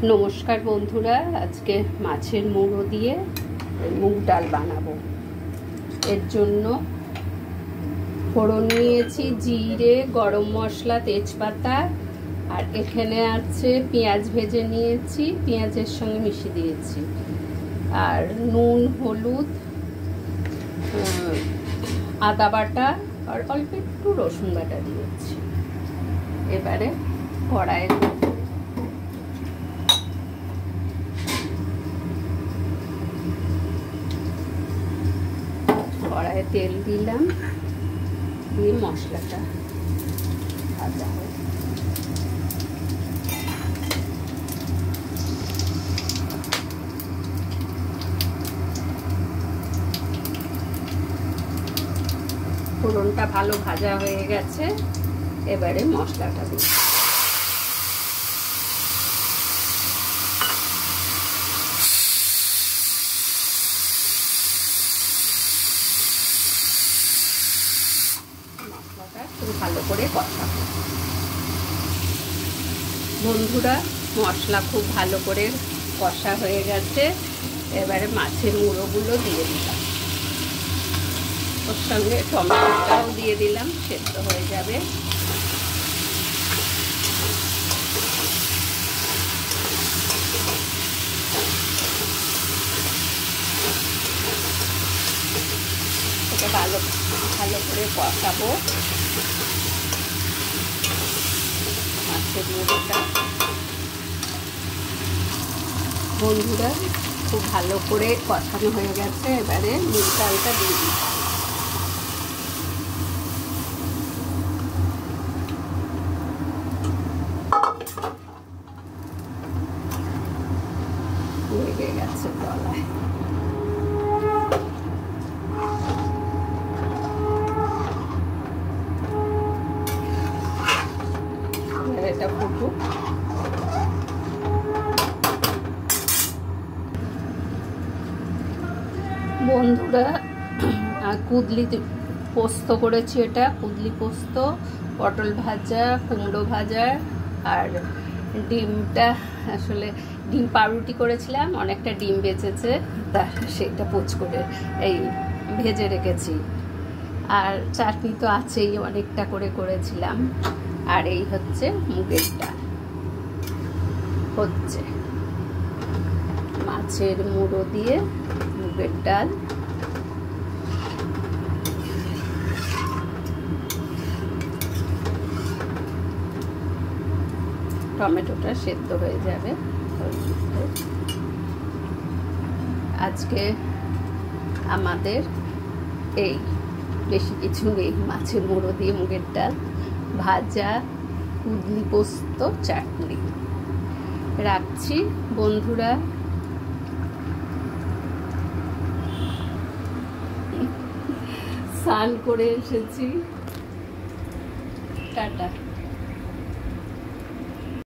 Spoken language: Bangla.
নমস্কার বন্ধুরা, আজকে মাছের মুড়ো দিয়ে মুগ ডাল বানাবো। এর জন্য ফোড়ন নিয়েছি জিরে, গরম মশলা, তেজপাতা, আর এখানে আছে পেঁয়াজ ভেজে নিয়েছি, পেঁয়াজের সঙ্গে মিশিয়ে দিয়েছি, আর নুন, হলুদ, আদা বাটা আর অল্প একটু রসুন বাটা দিয়েছি। এবারে কড়াইয়ে তেল দিলাম, দিয়ে মশলাটা ভাজা হয়। ফোড়নটা ভালো ভাজা হয়ে গেছে, এবারে মশলাটা দিই। মশলাটা খুব ভালো করে কষাবো। বন্ধুরা, মশলা খুব ভালো করে কষা হয়ে গেছে, এবারে মাছের মুড়োগুলো দিয়ে দিলাম, ওর সঙ্গে টমেটোটাও দিয়ে দিলাম, সেদ্ধ হয়ে যাবে। এটা ভালো করে কষাবো মাছের মুড়োটা। বন্ধুরা, খুব ভালো করে কষানো হয়ে গেছে, এবারে মুগ ডালটা দিয়ে দিই। লেগে গেছে তলায়। এটা ফুটুক। বন্ধুরা, কুদলি পোস্ত করেছি, এটা কুদলি পোস্ত, পটল ভাজা, কুমড়ো ভাজা, আর ডিমটা আসলে ডিম পাউরুটি করেছিলাম, অনেকটা ডিম বেঁচেছে, তা সেটা পোচ করে এই ভেজে রেখেছি। আর চাটনি তো আছেই, অনেকটা করে করেছিলাম। আর এই হচ্ছে মুগের ডাল, হচ্ছে মাছের মুড়ো দিয়ে মুগের ডাল। টমেটোটা সেদ্ধ হয়ে যাবে। আজকে আমাদের এই বেশি কিছু নেই, মাছের মুড়ো দিয়ে মুগের ডাল, ভাজা, কুদলি পোস্ত, চাটনি। রাখছি বন্ধুরা। স্নান করে এসেছি, টাটা।